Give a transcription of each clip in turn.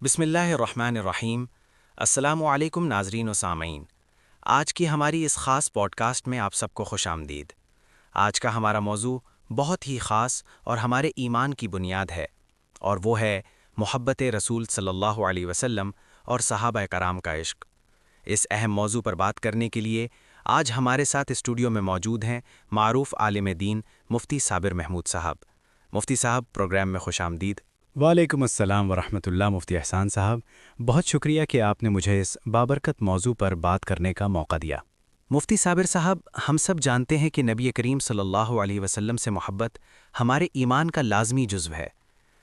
بسم اللہ الرحمن الرحیم۔ السلام علیکم ناظرین و سامعین، آج کی ہماری اس خاص پوڈ کاسٹ میں آپ سب کو خوش آمدید۔ آج کا ہمارا موضوع بہت ہی خاص اور ہمارے ایمان کی بنیاد ہے، اور وہ ہے محبت رسول صلی اللہ علیہ وسلم اور صحابہ کرام کا عشق۔ اس اہم موضوع پر بات کرنے کے لیے آج ہمارے ساتھ اسٹوڈیو میں موجود ہیں معروف عالم دین مفتی صابر محمود صاحب۔ مفتی صاحب، پروگرام میں خوش آمدید۔ وعلیکم السلام ورحمۃ اللہ مفتی احسان صاحب، بہت شکریہ کہ آپ نے مجھے اس بابرکت موضوع پر بات کرنے کا موقع دیا۔ مفتی صابر صاحب، ہم سب جانتے ہیں کہ نبی کریم صلی اللہ علیہ وسلم سے محبت ہمارے ایمان کا لازمی جزو ہے۔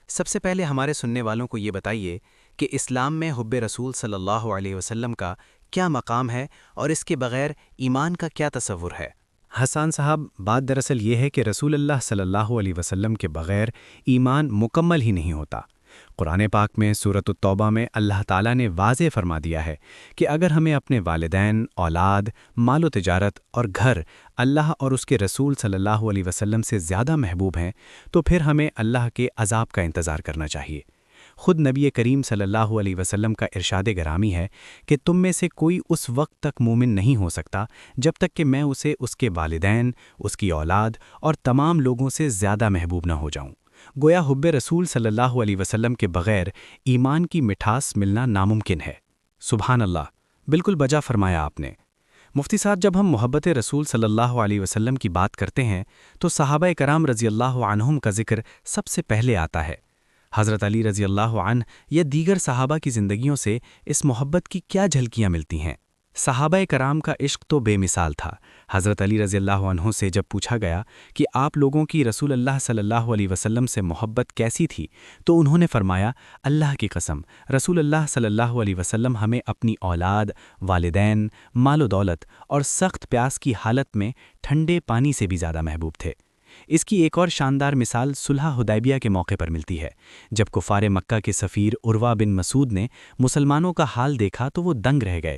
سب سے پہلے ہمارے سننے والوں کو یہ بتائیے کہ اسلام میں حب رسول صلی اللہ علیہ وسلم کا کیا مقام ہے اور اس کے بغیر ایمان کا کیا تصور ہے؟ حسان صاحب، بات دراصل یہ ہے کہ رسول اللہ صلی اللہ علیہ وسلم کے بغیر ایمان مکمل ہی نہیں ہوتا۔ قرآن پاک میں سورۃ التوبہ میں اللہ تعالیٰ نے واضح فرما دیا ہے کہ اگر ہمیں اپنے والدین، اولاد، مال و تجارت اور گھر اللہ اور اس کے رسول صلی اللہ علیہ وسلم سے زیادہ محبوب ہیں تو پھر ہمیں اللہ کے عذاب کا انتظار کرنا چاہیے۔ خود نبی کریم صلی اللہ علیہ وسلم کا ارشاد گرامی ہے کہ تم میں سے کوئی اس وقت تک مومن نہیں ہو سکتا جب تک کہ میں اسے اس کے والدین، اس کی اولاد اور تمام لوگوں سے زیادہ محبوب نہ ہو جاؤں۔ گویا حب رسول صلی اللہ علیہ وسلم کے بغیر ایمان کی مٹھاس ملنا ناممکن ہے۔ سبحان اللہ، بالکل بجا فرمایا آپ نے۔ مفتی صاحب، جب ہم محبت رسول صلی اللہ علیہ وسلم کی بات کرتے ہیں تو صحابہ کرام رضی اللہ عنہم کا ذکر سب سے پہلے آتا ہے۔ حضرت علی رضی اللہ عنہ یا دیگر صحابہ کی زندگیوں سے اس محبت کی کیا جھلکیاں ملتی ہیں؟ صحابہ کرام کا عشق تو بے مثال تھا۔ حضرت علی رضی اللہ عنہ سے جب پوچھا گیا کہ آپ لوگوں کی رسول اللہ صلی اللہ علیہ وسلم سے محبت کیسی تھی تو انہوں نے فرمایا، اللہ کی قسم، رسول اللہ صلی اللہ علیہ وسلم ہمیں اپنی اولاد، والدین، مال و دولت اور سخت پیاس کی حالت میں ٹھنڈے پانی سے بھی زیادہ محبوب تھے۔ اس کی ایک اور شاندار مثال صلح حدیبیہ کے موقع پر ملتی ہے، جب کفار مکہ کے سفیر عروہ بن مسعود نے مسلمانوں کا حال دیکھا تو وہ دنگ رہ گئے۔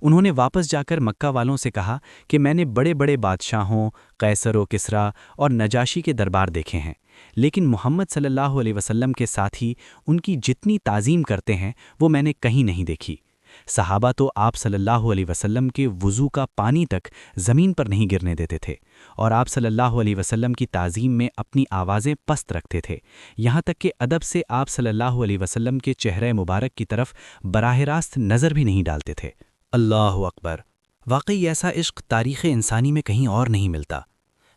انہوں نے واپس جا کر مکہ والوں سے کہا کہ میں نے بڑے بڑے بادشاہوں، قیصر و کسریٰ اور نجاشی کے دربار دیکھے ہیں، لیکن محمد صلی اللہ علیہ وسلم کے ساتھی ان کی جتنی تعظیم کرتے ہیں وہ میں نے کہیں نہیں دیکھی۔ صحابہ تو آپ صلی اللہ علیہ وسلم کے وضو کا پانی تک زمین پر نہیں گرنے دیتے تھے، اور آپ صلی اللہ علیہ وسلم کی تعظیم میں اپنی آوازیں پست رکھتے تھے، یہاں تک کہ ادب سے آپ صلی اللہ علیہ وسلم کے چہرے مبارک کی طرف براہ راست نظر بھی نہیں ڈالتے تھے۔ اللہ اکبر! واقعی ایسا عشق تاریخ انسانی میں کہیں اور نہیں ملتا۔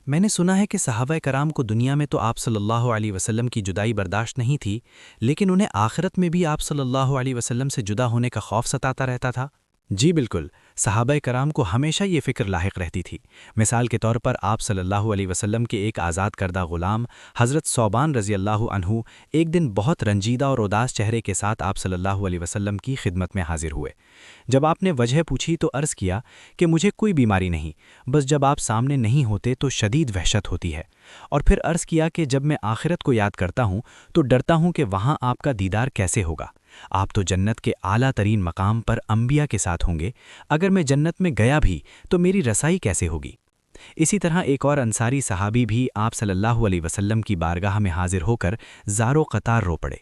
میں نے سنا ہے کہ صحابہ کرام کو دنیا میں تو آپ صلی اللہ علیہ وسلم کی جدائی برداشت نہیں تھی، لیکن انہیں آخرت میں بھی آپ صلی اللہ علیہ وسلم سے جدا ہونے کا خوف ستاتا رہتا تھا۔ جی بالکل، صحابہ کرام کو ہمیشہ یہ فکر لاحق رہتی تھی۔ مثال کے طور پر آپ صلی اللہ علیہ وسلم کے ایک آزاد کردہ غلام حضرت ثوبان رضی اللہ عنہ ایک دن بہت رنجیدہ اور اداس چہرے کے ساتھ آپ صلی اللہ علیہ وسلم کی خدمت میں حاضر ہوئے۔ جب آپ نے وجہ پوچھی تو عرض کیا کہ مجھے کوئی بیماری نہیں، بس جب آپ سامنے نہیں ہوتے تو شدید وحشت ہوتی ہے، اور پھر عرض کیا کہ جب میں آخرت کو یاد کرتا ہوں تو ڈرتا ہوں کہ وہاں آپ کا دیدار کیسے ہوگا۔ آپ تو جنت کے اعلیٰ ترین مقام پر انبیاء کے ساتھ ہوں گے، اگر میں جنت میں گیا بھی تو میری رسائی کیسے ہوگی؟ اسی طرح ایک اور انصاری صحابی بھی آپ صلی اللہ علیہ وسلم کی بارگاہ میں حاضر ہو کر زارو قطار رو پڑے۔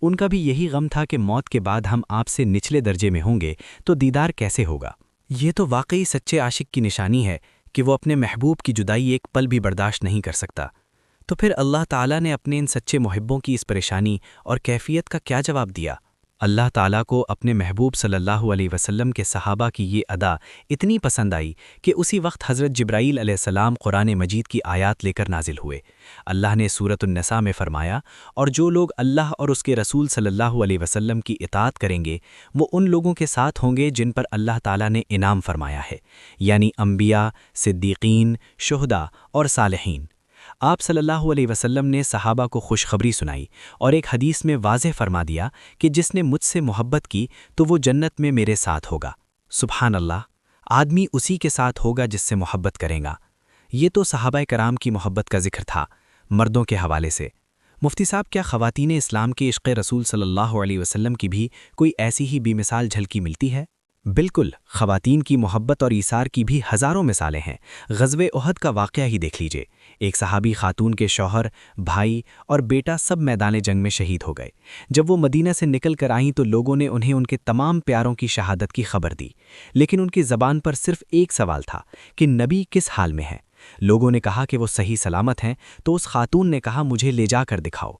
ان کا بھی یہی غم تھا کہ موت کے بعد ہم آپ سے نچلے درجے میں ہوں گے تو دیدار کیسے ہوگا؟ یہ تو واقعی سچے عاشق کی نشانی ہے کہ وہ اپنے محبوب کی جدائی ایک پل بھی برداشت نہیں کر سکتا۔ تو پھر اللہ تعالیٰ نے اپنے ان سچے محبوں کی اس پریشانی اور کیفیت کا کیا جواب دیا؟ اللہ تعالیٰ کو اپنے محبوب صلی اللہ علیہ وسلم کے صحابہ کی یہ ادا اتنی پسند آئی کہ اسی وقت حضرت جبرائیل علیہ السلام قرآن مجید کی آیات لے کر نازل ہوئے۔ اللہ نے سورۃ النساء میں فرمایا، اور جو لوگ اللہ اور اس کے رسول صلی اللہ علیہ وسلم کی اطاعت کریں گے وہ ان لوگوں کے ساتھ ہوں گے جن پر اللہ تعالیٰ نے انعام فرمایا ہے، یعنی انبیاء، صدیقین، شہداء اور صالحین۔ آپ صلی اللہ علیہ وسلم نے صحابہ کو خوشخبری سنائی اور ایک حدیث میں واضح فرما دیا کہ جس نے مجھ سے محبت کی تو وہ جنت میں میرے ساتھ ہوگا۔ سبحان اللہ! آدمی اسی کے ساتھ ہوگا جس سے محبت کرے گا۔ یہ تو صحابہ کرام کی محبت کا ذکر تھا۔ مردوں کے حوالے سے مفتی صاحب، کیا خواتین اسلام کے عشق رسول صلی اللہ علیہ وسلم کی بھی کوئی ایسی ہی بے مثال جھلکی ملتی ہے؟ بالکل، خواتین کی محبت اور ایثار کی بھی ہزاروں مثالیں ہیں۔ غزوہ احد کا واقعہ ہی دیکھ لیجئے۔ ایک صحابی خاتون کے شوہر، بھائی اور بیٹا سب میدان جنگ میں شہید ہو گئے۔ جب وہ مدینہ سے نکل کر آئیں تو لوگوں نے انہیں ان کے تمام پیاروں کی شہادت کی خبر دی، لیکن ان کی زبان پر صرف ایک سوال تھا کہ نبی کس حال میں ہیں؟ لوگوں نے کہا کہ وہ صحیح سلامت ہیں، تو اس خاتون نے کہا مجھے لے جا کر دکھاؤ۔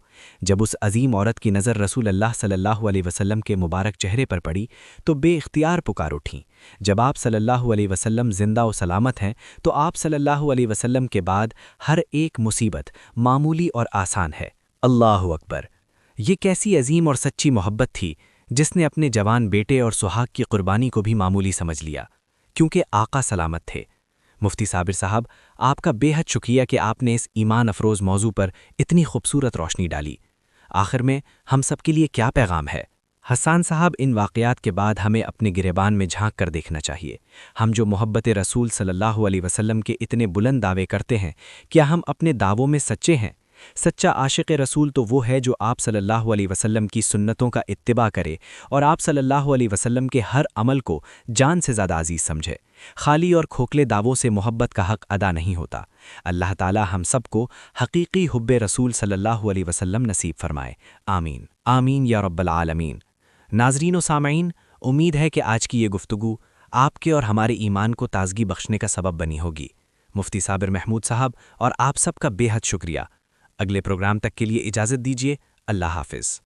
جب اس عظیم عورت کی نظر رسول اللہ صلی اللہ علیہ وسلم کے مبارک چہرے پر پڑی تو بے اختیار پکار اٹھیں۔ جب آپ صلی اللہ علیہ وسلم زندہ و سلامت ہیں تو آپ صلی اللہ علیہ وسلم کے بعد ہر ایک مصیبت معمولی اور آسان ہے۔ اللہ اکبر! یہ کیسی عظیم اور سچی محبت تھی جس نے اپنے جوان بیٹے اور سہاگ کی قربانی کو بھی معمولی سمجھ لیا، کیونکہ آقا سلامت تھے۔ مفتی صابر صاحب، آپ کا بے حد شکریہ کہ آپ نے اس ایمان افروز موضوع پر اتنی خوبصورت روشنی ڈالی۔ آخر میں ہم سب کے لیے کیا پیغام ہے؟ حسان صاحب، ان واقعات کے بعد ہمیں اپنے گریبان میں جھانک کر دیکھنا چاہیے۔ ہم جو محبت رسول صلی اللہ علیہ وسلم کے اتنے بلند دعوے کرتے ہیں، کیا ہم اپنے دعووں میں سچے ہیں؟ سچا عاشق رسول تو وہ ہے جو آپ صلی اللہ علیہ وسلم کی سنتوں کا اتباع کرے اور آپ صلی اللہ علیہ وسلم کے ہر عمل کو جان سے زیادہ عزیز سمجھے۔ خالی اور کھوکھلے دعووں سے محبت کا حق ادا نہیں ہوتا۔ اللہ تعالی ہم سب کو حقیقی حب رسول صلی اللہ علیہ وسلم نصیب فرمائے۔ آمین آمین یا رب العالمین۔ ناظرین و سامعین، امید ہے کہ آج کی یہ گفتگو آپ کے اور ہمارے ایمان کو تازگی بخشنے کا سبب بنی ہوگی۔ مفتی صابر محمود صاحب اور آپ سب کا بے حد شکریہ۔ اگلے پروگرام تک کے لیے اجازت دیجیے۔ اللہ حافظ۔